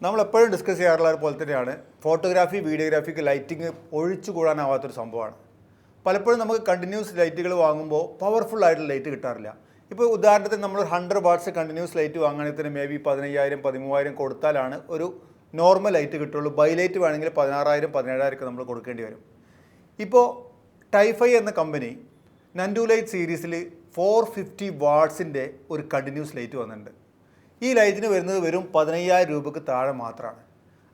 നമ്മളെപ്പോഴും ഡിസ്കസ് ചെയ്യാറുള്ള പോലെ തന്നെയാണ് ഫോട്ടോഗ്രാഫി വീഡിയോഗ്രാഫിക്ക് ലൈറ്റിംഗ് ഒഴിച്ചുകൂടാനാവാത്തൊരു സംഭവമാണ്. പലപ്പോഴും നമുക്ക് കണ്ടിന്യൂസ് ലൈറ്റുകൾ വാങ്ങുമ്പോൾ പവർഫുൾ ആയിട്ടുള്ള ലൈറ്റ് കിട്ടാറില്ല. ഇപ്പോൾ ഉദാഹരണത്തിന് നമ്മൾ 100 വാട്ട്സ് കണ്ടിന്യൂസ് ലൈറ്റ് വാങ്ങുകയാണെങ്കിൽ തന്നെ മേ ബി 15,000 13,000 കൊടുത്താലാണ് ഒരു നോർമൽ ലൈറ്റ് കിട്ടുള്ളൂ. ബൈ ലൈറ്റ് വേണമെങ്കിൽ 16,000 17,000 നമ്മൾ കൊടുക്കേണ്ടി വരും. ഇപ്പോൾ ടൈഫൈ എന്ന കമ്പനി നൻഡു ലൈറ്റ് സീരീസിൽ 450 വാട്ട്സിൻ്റെ ഒരു കണ്ടിന്യൂസ് ലൈറ്റ് വന്നിട്ടുണ്ട്. ഈ ലൈറ്റിന് വരുന്നത് വെറും 15,000 രൂപയ്ക്ക് താഴെ മാത്രമാണ്.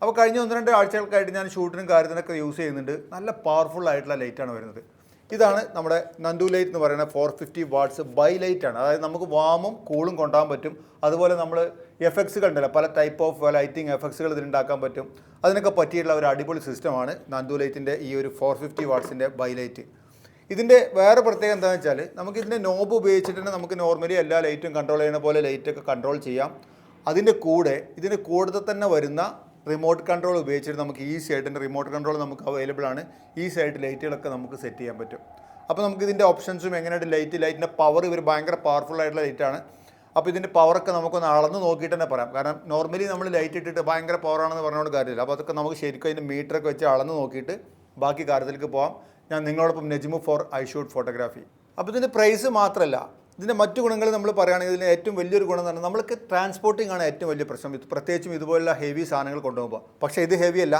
അപ്പോൾ കഴിഞ്ഞ 1-2 ആഴ്ചകൾക്കായിട്ട് ഞാൻ ഷൂട്ടിനും കാര്യത്തിനൊക്കെ യൂസ് ചെയ്യുന്നുണ്ട്. നല്ല പവർഫുൾ ആയിട്ടുള്ള ലൈറ്റാണ് വരുന്നത്. ഇതാണ് നമ്മുടെ നൻഡു ലൈറ്റ് എന്ന് പറയുന്ന 450 വാട്ട്സ് ബൈ ലൈറ്റാണ്. അതായത് നമുക്ക് വാമും കൂളും കൊണ്ടുപോകാൻ പറ്റും. അതുപോലെ നമ്മൾ എഫക്ട്സുകൾ ഉണ്ടല്ലോ, പല ടൈപ്പ് ഓഫ് ലൈറ്റിംഗ് എഫക്ട്സുകൾ ഇതിലുണ്ടാക്കാൻ പറ്റും. അതിനൊക്കെ പറ്റിയിട്ടുള്ള ഒരു അടിപൊളി സിസ്റ്റമാണ് നൻഡു ലൈറ്റിൻ്റെ ഈ ഒരു 450 വാട്ട്സിൻ്റെ ബൈ ലൈറ്റ്. ഇതിൻ്റെ വേറെ പ്രത്യേകത എന്താണെന്ന് വെച്ചാൽ നമുക്ക് ഇതിൻ്റെ നോബ് ഉപയോഗിച്ചിട്ട് തന്നെ നമുക്ക് നോർമലി എല്ലാ ലൈറ്റും കൺട്രോൾ ചെയ്യുന്ന പോലെ ലൈറ്റൊക്കെ കൺട്രോൾ ചെയ്യാം. അതിൻ്റെ കൂടെ ഇതിൻ്റെ കൂടെ തന്നെ വരുന്ന റിമോട്ട് കൺട്രോൾ ഉപയോഗിച്ചിട്ട് നമുക്ക് ഈസി ആയിട്ട് റിമോട്ട് കൺട്രോൾ നമുക്ക് അവൈലബിൾ ആണ്. ഈസി ആയിട്ട് ലൈറ്റുകളൊക്കെ നമുക്ക് സെറ്റ് ചെയ്യാൻ പറ്റും. അപ്പോൾ നമുക്ക് ഇതിൻ്റെ ഓപ്ഷൻസും എങ്ങനെയായിട്ട് ലൈറ്റിൻ്റെ പവർ ഇവർ ഭയങ്കര പവർഫുൾ ആയിട്ടുള്ള ലൈറ്റാണ്. അപ്പോൾ ഇതിൻ്റെ പവറൊക്കെ നമുക്കൊന്ന് അളന്ന് നോക്കിയിട്ട് തന്നെ പറയാം. കാരണം നോർമലി നമ്മൾ ലൈറ്റ് ഇട്ടിട്ട് ഭയങ്കര പവറാണെന്ന് പറഞ്ഞുകൊണ്ട് കാര്യമില്ല. അപ്പോൾ അതൊക്കെ നമുക്ക് ശരിക്കും അതിൻ്റെ മീറ്ററൊക്കെ വെച്ച് അളന്ന് നോക്കിയിട്ട് ബാക്കി കാര്യത്തിലേക്ക് പോകാം. ഞാൻ നിങ്ങളോടൊപ്പം Najmu for I shoot photography. അപ്പോൾ ഇതിൻ്റെ പ്രൈസ് മാത്രമല്ല, ഇതിൻ്റെ മറ്റു ഗുണങ്ങൾ നമ്മൾ പറയുകയാണെങ്കിൽ ഇതിന് ഏറ്റവും വലിയൊരു ഗുണം എന്ന് പറഞ്ഞാൽ നമ്മൾക്ക് ട്രാൻസ്പോർട്ടിംഗ് ആണ് ഏറ്റവും വലിയ പ്രശ്നം. പ്രത്യേകിച്ചും ഇതുപോലുള്ള ഹെവി സാധനങ്ങൾ കൊണ്ടുപോകുമ്പോൾ. പക്ഷേ ഇത് ഹെവി അല്ല,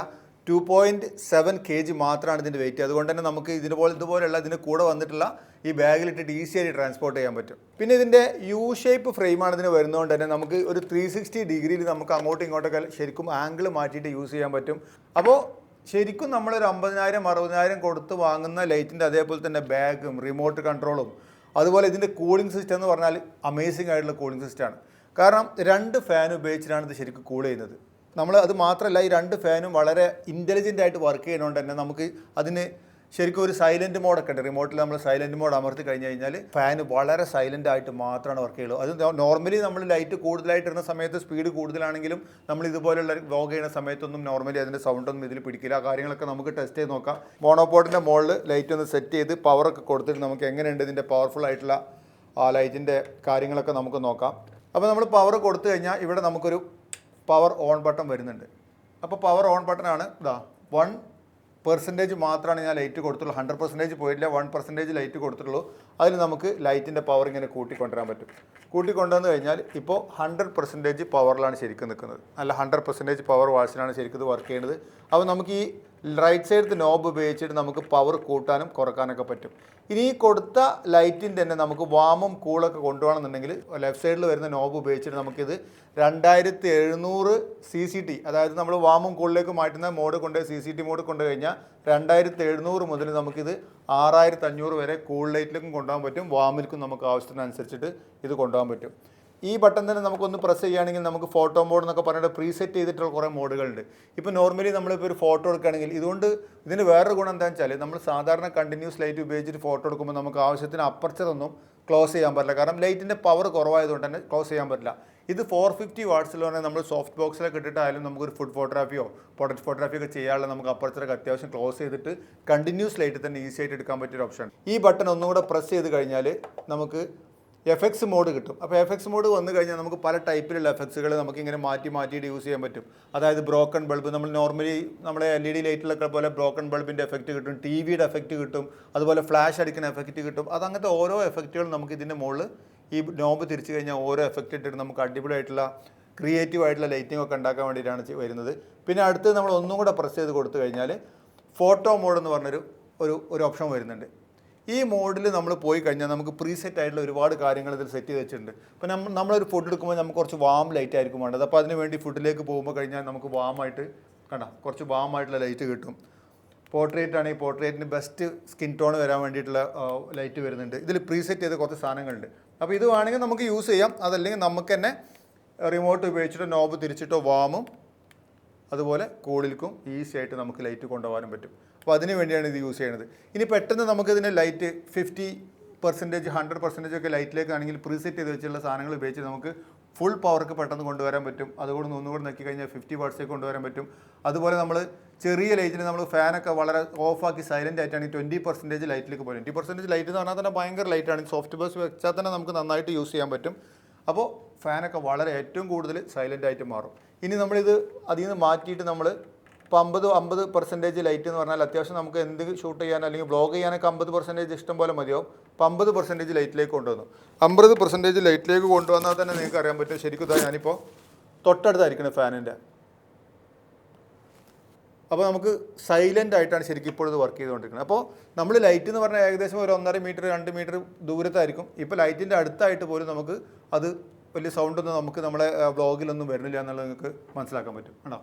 2.7 kg മാത്രമാണ് ഇതിൻ്റെ വെയിറ്റ്. അതുകൊണ്ട് തന്നെ നമുക്ക് ഇതുപോലെയുള്ള ഇതിന് കൂടെ വന്നിട്ടുള്ള ഈ ബാഗിലിട്ടിട്ട് ഈസിയായി ട്രാൻസ്പോർട്ട് ചെയ്യാൻ പറ്റും. പിന്നെ ഇതിൻ്റെ യു ഷേപ്പ് ഫ്രെയിമാണ് ഇതിന് വരുന്നതുകൊണ്ട് തന്നെ നമുക്ക് ഒരു 360 ഡിഗ്രിയിൽ നമുക്ക് അങ്ങോട്ടും ഇങ്ങോട്ടൊക്കെ ശരിക്കും ആംഗിൾ മാറ്റിയിട്ട് യൂസ് ചെയ്യാൻ പറ്റും. അപ്പോൾ ശരിക്കും നമ്മളൊരു 50,000 60,000 കൊടുത്ത് വാങ്ങുന്ന ലൈറ്റിൻ്റെ അതേപോലെ തന്നെ ബാഗും റിമോട്ട് കൺട്രോളും അതുപോലെ ഇതിൻ്റെ കൂളിംഗ് സിസ്റ്റം എന്ന് പറഞ്ഞാൽ അമേസിംഗ് ആയിട്ടുള്ള കൂളിംഗ് സിസ്റ്റമാണ്. കാരണം 2 ഫാൻ ഉപയോഗിച്ചിട്ടാണ് ഇത് ശരിക്കും കൂൾ ചെയ്യുന്നത്. അത് മാത്രമല്ല, ഈ 2 ഫാനും വളരെ ഇൻ്റലിജൻ്റ് ആയിട്ട് വർക്ക് ചെയ്യുന്നതുകൊണ്ട് തന്നെ നമുക്ക് അതിന് ശരിക്കും ഒരു സൈലൻറ്റ് മോഡൊക്കെ ഉണ്ട്. റിമോട്ടിൽ നമ്മൾ സൈലൻറ്റ് മോഡ് അമർത്തി കഴിഞ്ഞ് കഴിഞ്ഞാൽ ഫാൻ വളരെ സൈലൻ്റ് ആയിട്ട് മാത്രമാണ് വർക്ക് ചെയ്യുള്ളൂ. അത് നോർമലി നമ്മൾ ലൈറ്റ് കൂടുതലായിട്ടിരുന്ന സമയത്ത് സ്പീഡ് കൂടുതലാണെങ്കിലും നമ്മൾ ഇതുപോലുള്ള വ്ലോഗ് ചെയ്യുന്ന സമയത്തൊന്നും നോർമലി അതിൻ്റെ സൗണ്ടൊന്നും ഇതിൽ പിടിക്കില്ല. ആ കാര്യങ്ങളൊക്കെ നമുക്ക് ടെസ്റ്റ് ചെയ്ത് നോക്കാം. മോണോപോഡിൻ്റെ മുകളിൽ ലൈറ്റ് ഒന്ന് സെറ്റ് ചെയ്ത് പവറൊക്കെ കൊടുത്തിട്ട് നമുക്ക് എങ്ങനെയുണ്ട് ഇതിൻ്റെ പവർഫുൾ ആയിട്ടുള്ള ആ ലൈറ്റിൻ്റെ കാര്യങ്ങളൊക്കെ നമുക്ക് നോക്കാം. അപ്പോൾ നമ്മൾ പവർ കൊടുത്തു കഴിഞ്ഞാൽ ഇവിടെ നമുക്കൊരു പവർ ഓൺ ബട്ടൺ വരുന്നുണ്ട്. അപ്പോൾ പവർ ഓൺ ബട്ടണാണ് ഇതാ 1% മാത്രമാണ് ഞാൻ ലൈറ്റ് കൊടുത്തുള്ളൂ. 100% പോയിട്ടില്ല, 1% ലൈറ്റ് കൊടുത്തിട്ടുള്ളൂ. അതിൽ നമുക്ക് ലൈറ്റിൻ്റെ പവർ ഇങ്ങനെ കൂട്ടിക്കൊണ്ടുവരാൻ പറ്റും. കൂട്ടിക്കൊണ്ടുവന്ന് കഴിഞ്ഞാൽ ഇപ്പോൾ 100% പവറിലാണ് ശരിക്കും നിൽക്കുന്നത്. അല്ല, 100% പവർ വാട്സിലാണ് ശരിക്കും ഇത് വർക്ക് ചെയ്യുന്നത്. അപ്പോൾ നമുക്ക് ഈ റൈറ്റ് സൈഡത്തെ നോബ് ഉപയോഗിച്ചിട്ട് നമുക്ക് പവർ കൂട്ടാനും കുറക്കാനൊക്കെ പറ്റും. ഇനി ഈ കൊടുത്ത ലൈറ്റിൻ്റെ തന്നെ നമുക്ക് വാമും കൂളൊക്കെ കൊണ്ടുപോകണമെന്നുണ്ടെങ്കിൽ ലെഫ്റ്റ് സൈഡിൽ വരുന്ന നോബ് ഉപയോഗിച്ചിട്ട് നമുക്കിത് 2700 CCT, അതായത് നമ്മൾ വാമും കൂളിലേക്ക് മാറ്റുന്ന മോഡ് കൊണ്ട് CCT മോഡ് കൊണ്ടു കഴിഞ്ഞാൽ 2700 മുതൽ നമുക്കിത് 6500 വരെ കൂൾ ലൈറ്റിലേക്കും കൊണ്ടുപോകാൻ പറ്റും. വാമിലേക്കും നമുക്ക് ആവശ്യത്തിനനുസരിച്ചിട്ട് ഇത് കൊണ്ടുപോകാൻ പറ്റും. ഈ ബട്ടൺ തന്നെ നമുക്കൊന്ന് പ്രസ് ചെയ്യുകയാണെങ്കിൽ നമുക്ക് ഫോട്ടോ മോഡ് എന്നൊക്കെ പറഞ്ഞിട്ട് പ്രീസെറ്റ് ചെയ്തിട്ടുള്ള കുറേ മോഡുകളുണ്ട്. ഇപ്പോൾ നോർമലി നമ്മളിപ്പോൾ ഒരു ഫോട്ടോ എടുക്കുകയാണെങ്കിൽ ഇതിന് വേറൊരു ഗുണം എന്താണെന്ന് വെച്ചാൽ നമ്മൾ സാധാരണ കണ്ടിന്യൂസ് ലൈറ്റ് ഉപയോഗിച്ചിട്ട് ഫോട്ടോ എടുക്കുമ്പോൾ നമുക്ക് ആവശ്യത്തിന് അപ്പർച്ചറൊന്നും ക്ലോസ് ചെയ്യാൻ പറ്റില്ല. കാരണം ലൈറ്റിൻ്റെ പവർ കുറവായതുകൊണ്ട് തന്നെ ക്ലോസ് ചെയ്യാൻ പറ്റില്ല. ഇത് 450 വാട്ട്സിൽ പറഞ്ഞാൽ നമ്മൾ സോഫ്റ്റ് ബോക്സിലൊക്കെ ഇട്ടിട്ടായാലും നമുക്കൊരു ഫുഡ് ഫോട്ടോഗ്രാഫിയോ പ്രൊഡക്റ്റ് ഫോട്ടോഗ്രാഫിയൊക്കെ ചെയ്യാനുള്ള നമുക്ക് അപ്പർച്ചറൊക്കെ അത്യാവശ്യം ക്ലോസ് ചെയ്തിട്ട് കണ്ടിന്യൂസ് ലൈറ്റ് തന്നെ ഈസി ആയിട്ട് എടുക്കാൻ പറ്റിയൊരു ഓപ്ഷൻ. ഈ ബട്ടൺ ഒന്നുകൂടെ പ്രസ് ചെയ്ത് കഴിഞ്ഞാൽ നമുക്ക് എഫക്ട്സ് മോഡ് കിട്ടും. അപ്പോൾ എഫക്ട്സ് മോഡ് വന്നു കഴിഞ്ഞാൽ നമുക്ക് പല ടൈപ്പിലുള്ള എഫക്ട്സുകൾ നമുക്കിങ്ങനെ മാറ്റിയിട്ട് യൂസ് ചെയ്യാൻ പറ്റും. അതായത് ബ്രോക്കൺ ബൾബ്, നമ്മൾ നോർമലി നമ്മുടെ LED ലൈറ്റിലൊക്കെ പോലെ ബ്രോക്കൺ ബൾബിൻ്റെ എഫക്റ്റ് കിട്ടും, TVയുടെ എഫക്റ്റ് കിട്ടും, അതുപോലെ ഫ്ലാഷ് അടിക്കുന്ന എഫക്റ്റ് കിട്ടും. അതങ്ങനത്തെ ഓരോ എഫക്റ്റുകളും നമുക്ക് ഇതിൻ്റെ മുകളിൽ ഈ നോബ് തിരിച്ചു കഴിഞ്ഞാൽ ഓരോ എഫക്റ്റ് ഇട്ടിട്ട് നമുക്ക് അടിപൊളിയായിട്ടുള്ള ക്രിയേറ്റീവ് ആയിട്ടുള്ള ലൈറ്റിംഗ് ഒക്കെ ഉണ്ടാക്കാൻ വേണ്ടിയിട്ടാണ് വരുന്നത്. പിന്നെ അടുത്ത് നമ്മൾ ഒന്നും കൂടെ പ്രസ് ചെയ്ത് കൊടുത്തു കഴിഞ്ഞാൽ ഫോട്ടോ മോഡ് എന്ന് പറഞ്ഞൊരു ഒരു ഓപ്ഷൻ വരുന്നുണ്ട്. ഈ മോഡിൽ നമ്മൾ പോയി കഴിഞ്ഞാൽ നമുക്ക് പ്രീസെറ്റ് ആയിട്ടുള്ള ഒരുപാട് കാര്യങ്ങൾ ഇതിൽ സെറ്റ് ചെയ്ത് വെച്ചിട്ടുണ്ട്. ഇപ്പോൾ നമ്മളൊരു ഫുഡ് എടുക്കുമ്പോൾ നമുക്ക് കുറച്ച് വാം ലൈറ്റ് ആയിരിക്കും വേണ്ടത്. അപ്പോൾ അതിന് വേണ്ടി ഫുഡിലേക്ക് പോകുമ്പോൾ കഴിഞ്ഞാൽ നമുക്ക് വാമായിട്ട് കുറച്ച് വാമായിട്ടുള്ള ലൈറ്റ് കിട്ടും. പോർട്രേറ്റ് ആണെങ്കിൽ പോർട്രേറ്റിന് ബെസ്റ്റ് സ്കിൻ ടോൺ വരാൻ വേണ്ടിയിട്ടുള്ള ലൈറ്റ് വരുന്നുണ്ട്. ഇതിൽ പ്രീസെറ്റ് ചെയ്ത കുറച്ച് സാധനങ്ങളുണ്ട്. അപ്പോൾ ഇത് വേണമെങ്കിൽ നമുക്ക് യൂസ് ചെയ്യാം. അതല്ലെങ്കിൽ നമുക്ക് തന്നെ റിമോട്ട് ഉപയോഗിച്ചിട്ടോ നോബ് തിരിച്ചിട്ടോ വാമും അതുപോലെ കൂളിൽക്കും ഈസി ആയിട്ട് നമുക്ക് ലൈറ്റ് കൊണ്ടുപോകാനും പറ്റും. അപ്പോൾ അതിന് വേണ്ടിയാണ് ഇത് യൂസ് ചെയ്യുന്നത്. ഇനി പെട്ടെന്ന് നമുക്കിതിൻ്റെ ലൈറ്റ് 50% 100% ഒക്കെ ലൈറ്റിലേക്കാണെങ്കിൽ പ്രീസെറ്റ് ചെയ്ത് വെച്ചുള്ള സാധനങ്ങൾ ഉപയോഗിച്ചിട്ട് നമുക്ക് ഫുൾ പവർക്ക് പെട്ടെന്ന് കൊണ്ടുവരാൻ പറ്റും. അതുകൊണ്ട് ഒന്നുകൂടി നോക്കി കഴിഞ്ഞാൽ 50 വാട്ട്സേക്ക് കൊണ്ടുവരാൻ പറ്റും. അതുപോലെ നമ്മൾ ചെറിയ ലൈറ്റിന് നമ്മൾ ഫാനൊക്കെ വളരെ ഓഫാക്കി സൈലൻ്റ് ആയിട്ടാണെങ്കിൽ 20% ലൈറ്റിലേക്ക് പോകും. 20% ലൈറ്റ് എന്ന് പറഞ്ഞാൽ തന്നെ ഭയങ്കര ലൈറ്റാണ്. സോഫ്റ്റ് ബോക്സ് വെച്ചാൽ തന്നെ നമുക്ക് നന്നായിട്ട് യൂസ് ചെയ്യാൻ പറ്റും. അപ്പോൾ ഫാനൊക്കെ വളരെ ഏറ്റവും കൂടുതൽ സൈലൻ്റ് ആയിട്ട് മാറും. ഇനി നമ്മളിത് അതിൽ നിന്ന് മാറ്റിയിട്ട് നമ്മൾ ഇപ്പോൾ 50% ലൈറ്റ് എന്ന് പറഞ്ഞാൽ അത്യാവശ്യം നമുക്ക് എന്ത് ഷൂട്ട് ചെയ്യാൻ അല്ലെങ്കിൽ വ്ളോഗ് ചെയ്യാനൊക്കെ 50% ഇഷ്ടം പോലെ മതിയാവും. അപ്പോൾ 50% ലൈറ്റിലേക്ക് കൊണ്ടുവന്നു. 50% ലൈറ്റിലേക്ക് കൊണ്ടുവന്നാൽ തന്നെ നിങ്ങൾക്ക് അറിയാൻ പറ്റും. ശരിക്കും ഇതാ ഞാനിപ്പോൾ തൊട്ടടുത്തായിരിക്കണം ഫാനിൻ്റെ. അപ്പോൾ നമുക്ക് സൈലൻ്റ് ആയിട്ടാണ് ശരിക്കും ഇപ്പോൾ ഇത് വർക്ക് ചെയ്തുകൊണ്ടിരിക്കുന്നത്. അപ്പോൾ നമ്മൾ ലൈറ്റ് എന്ന് പറഞ്ഞാൽ ഏകദേശം ഒരു 1.5 മീറ്റർ 2 മീറ്റർ ദൂരത്തായിരിക്കും. ഇപ്പോൾ ലൈറ്റിൻ്റെ അടുത്തായിട്ട് പോലും നമുക്ക് അത് വലിയ സൗണ്ടൊന്നും നമുക്ക് നമ്മളെ വ്ളോഗിലൊന്നും വരുന്നില്ല എന്നുള്ളത് നിങ്ങൾക്ക് മനസ്സിലാക്കാൻ പറ്റും. ആണോ,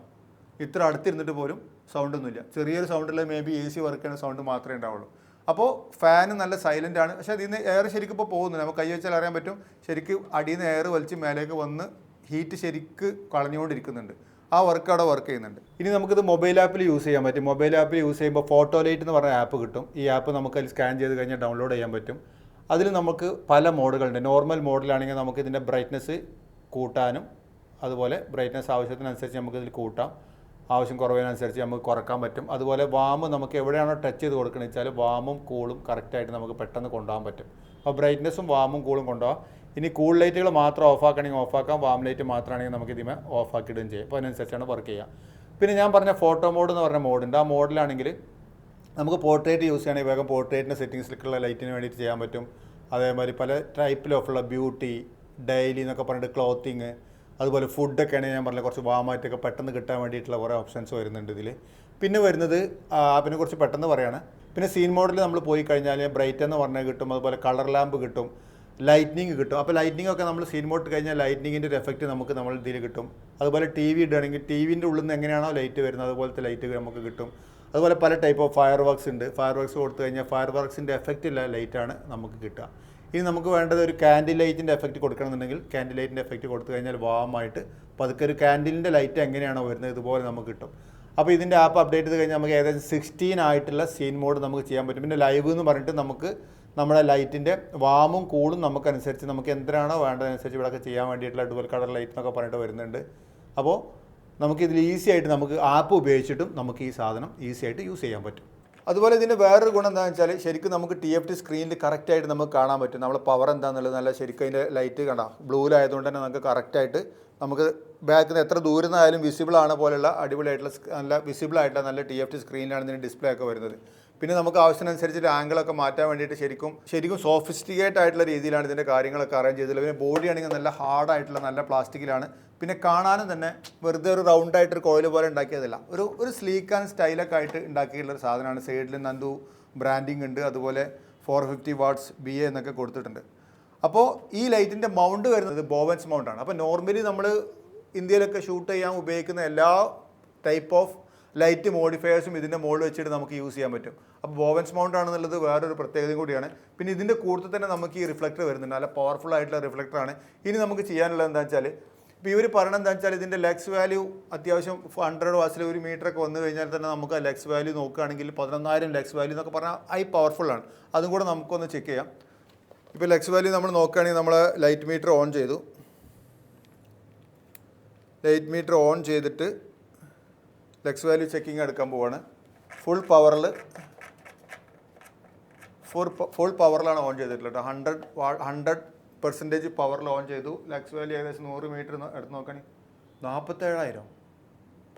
ഇത്ര അടുത്തിരുന്നിട്ട് പോലും സൗണ്ടൊന്നുമില്ല. ചെറിയൊരു സൗണ്ടുള്ള മേ ബി AC വർക്ക് ചെയ്യുന്ന സൗണ്ട് മാത്രമേ ഉണ്ടാവുള്ളൂ. അപ്പോൾ ഫാന് നല്ല സൈലൻ്റ് ആണ്. പക്ഷേ അതിൽ നിന്ന് എയർ ശരിക്കും ഇപ്പോൾ പോകുന്നില്ല. നമുക്ക് കൈ വെച്ചാൽ അറിയാൻ പറ്റും. ശരിക്കും അടിയിൽ നിന്ന് എയർ വലിച്ച് മേലേക്ക് വന്ന് ഹീറ്റ് ശരിക്ക് കളഞ്ഞുകൊണ്ടിരിക്കുന്നുണ്ട്. ആ വർക്ക് അവിടെ വർക്ക് ചെയ്യുന്നുണ്ട്. ഇനി നമുക്കിത് മൊബൈൽ ആപ്പിൽ യൂസ് ചെയ്യാൻ പറ്റും. മൊബൈൽ ആപ്പിൽ യൂസ് ചെയ്യുമ്പോൾ ഫോട്ടോ ലൈറ്റ് എന്ന് പറഞ്ഞ ആപ്പ് കിട്ടും. ഈ ആപ്പ് നമുക്ക് അതിൽ സ്കാൻ ചെയ്ത് കഴിഞ്ഞാൽ ഡൗൺലോഡ് ചെയ്യാൻ പറ്റും. അതിൽ നമുക്ക് പല മോഡുകളുണ്ട്. നോർമൽ മോഡിലാണെങ്കിൽ നമുക്ക് ഇതിൻ്റെ ബ്രൈറ്റ്നസ് കൂട്ടാനും അതുപോലെ ബ്രൈറ്റ്നസ് ആവശ്യത്തിനനുസരിച്ച് നമുക്കിതിൽ കൂട്ടാം. ആവശ്യം കുറവിനനുസരിച്ച് നമുക്ക് കുറക്കാൻ പറ്റും. അതുപോലെ വാം നമുക്ക് എവിടെയാണോ ടച്ച് ചെയ്ത് കൊടുക്കണമെന്ന് വെച്ചാൽ വാമും കൂളും കറക്റ്റായിട്ട് നമുക്ക് പെട്ടെന്ന് കൊണ്ടുപോകാൻ പറ്റും. അപ്പോൾ ബ്രൈറ്റ്നസ്സും വാമും കൂളും കൊണ്ടുപോകാം. ഇനി കൂൾ ലൈറ്റുകൾ മാത്രം ഓഫാക്കണമെങ്കിൽ ഓഫാക്കാം. വാം ലൈറ്റ് മാത്രമാണെങ്കിൽ നമുക്ക് ഇതിമേ ഓഫാക്കിയിടുകയും ചെയ്യും. അപ്പോൾ അതിനനുസരിച്ചാണ് വർക്ക് ചെയ്യുക. പിന്നെ ഞാൻ പറഞ്ഞ ഫോട്ടോ മോഡ് എന്ന് പറഞ്ഞ മോഡുണ്ട്. ആ മോഡിലാണെങ്കിൽ നമുക്ക് പോർട്രേറ്റ് യൂസ് ചെയ്യണമെങ്കിൽ വേഗം പോർട്രേറ്റിൻ്റെ സെറ്റിങ്സിലേക്കുള്ള ലൈറ്റിന് വേണ്ടിയിട്ട് ചെയ്യാൻ പറ്റും. അതേമാതിരി പല ടൈപ്പിലുള്ള ബ്യൂട്ടി, ഡെയിലി എന്നൊക്കെ പറഞ്ഞിട്ട് ക്ലോത്തിങ്, അതുപോലെ ഫുഡൊക്കെ ആണെങ്കിൽ ഞാൻ പറഞ്ഞ കുറച്ച് വാമായിട്ടൊക്കെ പെട്ടെന്ന് കിട്ടാൻ വേണ്ടിയിട്ടുള്ള കുറേ ഓപ്ഷൻസ് വരുന്നുണ്ട് ഇതിൽ. പിന്നെ വരുന്നത് ആപ്പിനെ കുറിച്ച് പെട്ടെന്ന് പറയുകയാണ്. പിന്നെ സീൻ മോഡിൽ നമ്മൾ പോയി കഴിഞ്ഞാൽ ബ്രൈറ്റ് എന്ന് പറഞ്ഞാൽ കിട്ടും. അതുപോലെ കളർ ലാമ്പ് കിട്ടും, ലൈറ്റ്നിങ് കിട്ടും. അപ്പോൾ ലൈറ്റ്നിങ് ഒക്കെ നമ്മൾ സീൻ മോഡ് കഴിഞ്ഞാൽ ലൈറ്റ്നിങ്ങിൻ്റെ ഒരു എഫക്റ്റ് നമുക്ക് നമ്മൾ ഇതിൽ കിട്ടും. അതുപോലെ TV ഇടുകയാണെങ്കിൽ TVൻ്റെ ഉള്ളിൽ നിന്ന് എങ്ങനെയാണോ ലൈറ്റ് വരുന്നത് അതുപോലത്തെ ലൈറ്റ് നമുക്ക് കിട്ടും. അതുപോലെ പല ടൈപ്പ് ഓഫ് ഫയർ വർക്ക്സ് ഉണ്ട്. ഫയർ വർക്ക്സ് കൊടുത്തു കഴിഞ്ഞാൽ ഫയർ വർക്ക്സിൻ്റെ എഫക്റ്റ് ഇല്ല ലൈറ്റാണ് നമുക്ക് കിട്ടുക. ഇനി നമുക്ക് വേണ്ടത് ഒരു കാൻഡിൽ ലൈറ്റിൻ്റെ എഫക്റ്റ് കൊടുക്കണമെന്നുണ്ടെങ്കിൽ കാൻഡിൽ ലൈറ്റിൻ്റെ എഫക്റ്റ് കൊടുത്തു കഴിഞ്ഞാൽ വാമായിട്ട് പതുക്കെ ഒരു കാൻഡിലിൻ്റെ ലൈറ്റ് എങ്ങനെയാണോ വരുന്നത് ഇതുപോലെ നമുക്ക് കിട്ടും. അപ്പോൾ ഇതിൻ്റെ ആപ്പ് അപ്ഡേറ്റ് ചെയ്ത് കഴിഞ്ഞാൽ നമുക്ക് ഏകദേശം 16 ആയിട്ടുള്ള സീൻ മോഡ് നമുക്ക് ചെയ്യാൻ പറ്റും. പിന്നെ ലൈവ് എന്ന് പറഞ്ഞിട്ട് നമുക്ക് നമ്മുടെ ലൈറ്റിൻ്റെ വാമും കൂളും നമുക്കനുസരിച്ച് നമുക്ക് എന്തിനാണോ വേണ്ടതനുസരിച്ച് ഇവിടെയൊക്കെ ചെയ്യാൻ വേണ്ടിയിട്ടുള്ള ഡുവൽ കളർ ലൈറ്റ് എന്നൊക്കെ പറഞ്ഞിട്ട് വരുന്നുണ്ട്. അപ്പോൾ നമുക്കിതിൽ ഈസി ആയിട്ട് നമുക്ക് ആപ്പ് ഉപയോഗിച്ചിട്ടും നമുക്ക് ഈ സാധനം ഈസി ആയിട്ട് യൂസ് ചെയ്യാൻ പറ്റും. അതുപോലെ ഇതിൻ്റെ വേറൊരു ഗുണം എന്താണെന്ന് വെച്ചാൽ ശരിക്കും നമുക്ക് TFT സ്ക്രീനിൽ കറക്റ്റായിട്ട് നമുക്ക് കാണാൻ പറ്റും. നമ്മളെ പവർ എന്താണെന്നുള്ളത് നല്ല ശരിക്കും അതിൻ്റെ ലൈറ്റ് കണ്ടാൽ ബ്ലൂവിലായതുകൊണ്ട് തന്നെ നമുക്ക് കറക്റ്റായിട്ട് നമുക്ക് ബാക്കിൽ നിന്ന് എത്ര ദൂരം നിന്നായാലും വിസിബിൾ ആണ് പോലെയുള്ള അടിപൊളിയായിട്ടുള്ള നല്ല വിസിബിൾ ആയിട്ടുള്ള നല്ല TFT സ്ക്രീനിലാണ് ഇതിൻ്റെ ഡിസ്പ്ലേ ഒക്കെ വരുന്നത്. പിന്നെ നമുക്ക് ആവശ്യത്തിനനുസരിച്ച് ആംഗിളൊക്കെ മാറ്റാൻ വേണ്ടിയിട്ട് ശരിക്കും സോഫിസ്റ്റിക്കേറ്റ് ആയിട്ടുള്ള രീതിയിലാണ് ഇതിൻ്റെ കാര്യങ്ങളൊക്കെ അറേഞ്ച് ചെയ്തിട്ടുള്ളത്. പിന്നെ ബോഡി ആണെങ്കിൽ നല്ല ഹാർഡായിട്ടുള്ള നല്ല പ്ലാസ്റ്റിക്കിലാണ്. പിന്നെ കാണാനും തന്നെ വെറുതെ ഒരു റൗണ്ടായിട്ടൊരു കോയിൽ പോലെ ഉണ്ടാക്കിയതല്ല, ഒരു സ്ലീക്ക് ആൻഡ് സ്റ്റൈലൊക്കെ ആയിട്ട് ഉണ്ടാക്കിയിട്ടുള്ള സാധനമാണ്. സൈഡിൽ നന്ദു ബ്രാൻഡിങ് ഉണ്ട്. അതുപോലെ 450 വാട്ട്സ് BA എന്നൊക്കെ കൊടുത്തിട്ടുണ്ട്. അപ്പോൾ ഈ ലൈറ്റിൻ്റെ മൗണ്ട് വരുന്നത് ബോവൻസ് മൗണ്ടാണ്. അപ്പോൾ നോർമലി നമ്മൾ ഇന്ത്യയിലൊക്കെ ഷൂട്ട് ചെയ്യാൻ ഉപയോഗിക്കുന്ന എല്ലാ ടൈപ്പ് ഓഫ് ലൈറ്റ് മോഡിഫയേഴ്സും ഇതിൻ്റെ മുകളിൽ വെച്ചിട്ട് നമുക്ക് യൂസ് ചെയ്യാൻ പറ്റും. അപ്പോൾ ബോവൻസ് മൗണ്ട് ആണെന്നുള്ളത് വേറൊരു പ്രത്യേകതയും കൂടിയാണ്. പിന്നെ ഇതിൻ്റെ കൂടുതൽ തന്നെ നമുക്ക് ഈ റിഫ്ലക്ടർ വരുന്നുണ്ട്. നല്ല പവർഫുൾ ആയിട്ടുള്ള റിഫ്ലക്ടറാണ്. ഇനി നമുക്ക് ചെയ്യാനുള്ളത് എന്താ വെച്ചാൽ ഇപ്പോൾ ഇവർ പറയണത് എന്താ വെച്ചാൽ ഇതിൻ്റെ ലെക്സ് വാല്യൂ അത്യാവശ്യം 100 വാട്ട്സിൽ 1 മീറ്ററൊക്കെ വന്നു കഴിഞ്ഞാൽ തന്നെ നമുക്ക് ആ ലെക്സ് വാല്യൂ നോക്കുകയാണെങ്കിൽ 11,000 ലെക്സ് വാല്യൂ എന്നൊക്കെ പറഞ്ഞാൽ ഹൈ പവർഫുള്ളാണ്. അതും കൂടെ നമുക്കൊന്ന് ചെക്ക് ചെയ്യാം. ഇപ്പോൾ ലെക്സ് വാല്യൂ നമ്മൾ നോക്കുകയാണെങ്കിൽ നമ്മൾ ലൈറ്റ് മീറ്റർ ഓൺ ചെയ്തു. ലൈറ്റ് മീറ്റർ ഓൺ ചെയ്തിട്ട് ലെക്സ് വാല്യൂ ചെക്കിങ് എടുക്കാൻ പോവാണ്. ഫുൾ പവറിലാണ് ഓൺ ചെയ്തിട്ടുള്ളത്. 100% പവറിൽ ഓൺ ചെയ്തു. ലെക്സ് വാല്യൂ ഏകദേശം 100 മീറ്റർ എടുത്ത് നോക്കുകയാണെങ്കിൽ 47,000,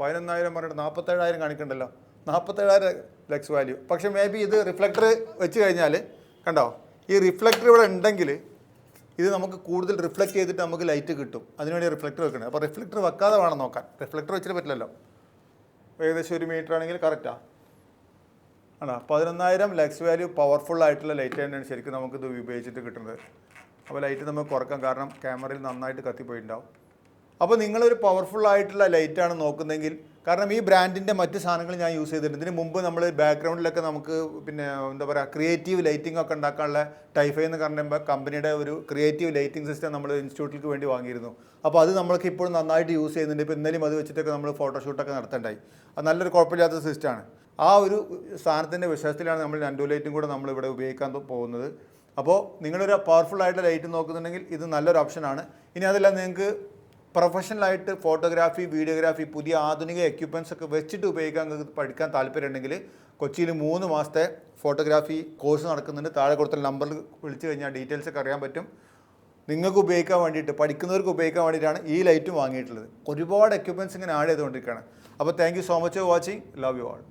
11,000 പറഞ്ഞിട്ട് 47,000 കാണിക്കണ്ടല്ലോ. 47,000 ലെക്സ് വാല്യൂ. പക്ഷേ മേ ബി ഇത് റിഫ്ലക്ടർ വെച്ച് കഴിഞ്ഞാൽ കണ്ടോ, ഈ റിഫ്ലക്ടർ ഇവിടെ ഉണ്ടെങ്കിൽ ഇത് നമുക്ക് കൂടുതൽ റിഫ്ലക്റ്റ് ചെയ്തിട്ട് നമുക്ക് ലൈറ്റ് കിട്ടും. അതിനുവേണ്ടി റിഫ്ലക്ടർ വെക്കണം. അപ്പോൾ റിഫ്ലക്ടർ വെക്കാതെ വേണം നോക്കാൻ. റിഫ്ലക്ടർ വെച്ചിട്ട് പറ്റില്ലല്ലോ. ഏകദേശം 1 മീറ്റർ ആണെങ്കിൽ കറക്റ്റാണ്. ആണോ, 11,000 ലെക്സ് വാല്യൂ പവർഫുൾ ആയിട്ടുള്ള ലൈറ്റ് തന്നെയാണ് ശരിക്കും നമുക്കിത് ഉപയോഗിച്ചിട്ട് കിട്ടുന്നത്. അപ്പോൾ ലൈറ്റ് നമുക്ക് കുറക്കാം, കാരണം ക്യാമറയിൽ നന്നായിട്ട് കത്തിപ്പോയിട്ടുണ്ടാവും. അപ്പോൾ നിങ്ങളൊരു പവർഫുൾ ആയിട്ടുള്ള ലൈറ്റാണ് നോക്കുന്നതെങ്കിൽ, കാരണം ഈ ബ്രാൻഡിൻ്റെ മറ്റ് സാധനങ്ങൾ ഞാൻ യൂസ് ചെയ്തിട്ടുണ്ട്. ഇതിന് മുമ്പ് നമ്മൾ ബാക്ക്ഗ്രൗണ്ടിലൊക്കെ നമുക്ക് പിന്നെ എന്താ പറയുക ക്രിയേറ്റീവ് ലൈറ്റിംഗ് ഒക്കെ ഉണ്ടാക്കാനുള്ള ടൈഫൈ എന്ന് പറയുമ്പോൾ കമ്പനിയുടെ ഒരു ക്രിയേറ്റീവ് ലൈറ്റിംഗ് സിസ്റ്റം നമ്മൾ ഇൻസ്റ്റിറ്റ്യൂട്ടിലേക്ക് വേണ്ടി വാങ്ങിയിരുന്നു. അപ്പോൾ അത് നമ്മൾക്ക് ഇപ്പോൾ നന്നായിട്ട് യൂസ് ചെയ്യുന്നുണ്ട്. ഇപ്പോൾ ഇന്നലെയും അത് വെച്ചിട്ടൊക്കെ നമ്മൾ ഫോട്ടോഷൂട്ടൊക്കെ നടത്തേണ്ടായി. അത് നല്ലൊരു കുഴപ്പമില്ലാത്ത സിസ്റ്റമാണ്. ആ ഒരു സാധനത്തിൻ്റെ വിശ്വാസത്തിലാണ് നമ്മൾ നന്ദു ലൈറ്റും കൂടെ നമ്മളിവിടെ ഉപയോഗിക്കാൻ പോകുന്നത്. അപ്പോൾ നിങ്ങളൊരു പവർഫുൾ ആയിട്ട് ലൈറ്റ് നോക്കുന്നുണ്ടെങ്കിൽ ഇത് നല്ലൊരു ഓപ്ഷനാണ്. ഇനി അതല്ല നിങ്ങൾക്ക് പ്രൊഫഷണലായിട്ട് ഫോട്ടോഗ്രാഫി, വീഡിയോഗ്രാഫി, പുതിയ ആധുനിക എക്യുപ്മെൻറ്റ്സ് ഒക്കെ വെച്ചിട്ട് ഉപയോഗിക്കാൻ പഠിക്കാൻ താല്പര്യമുണ്ടെങ്കിൽ കൊച്ചിയിൽ 3 മാസത്തെ ഫോട്ടോഗ്രാഫി കോഴ്സ് നടക്കുന്നുണ്ട്. താഴെ കൊടുത്ത നമ്പറിൽ വിളിച്ചു കഴിഞ്ഞാൽ ഡീറ്റെയിൽസ് ഒക്കെ അറിയാൻ പറ്റും. നിങ്ങൾക്ക് ഉപയോഗിക്കാൻ വേണ്ടിയിട്ട്, പഠിക്കുന്നവർക്ക് ഉപയോഗിക്കാൻ വേണ്ടിയിട്ടാണ് ഈ ലൈറ്റും വാങ്ങിയിട്ടുള്ളത്. ഒരുപാട് എക്യുപ്മെൻറ്റ്സ് ഇങ്ങനെ ആഡ് ചെയ്തുകൊണ്ടിരിക്കുകയാണ്. അപ്പോൾ thank you so much for watching. Love you all.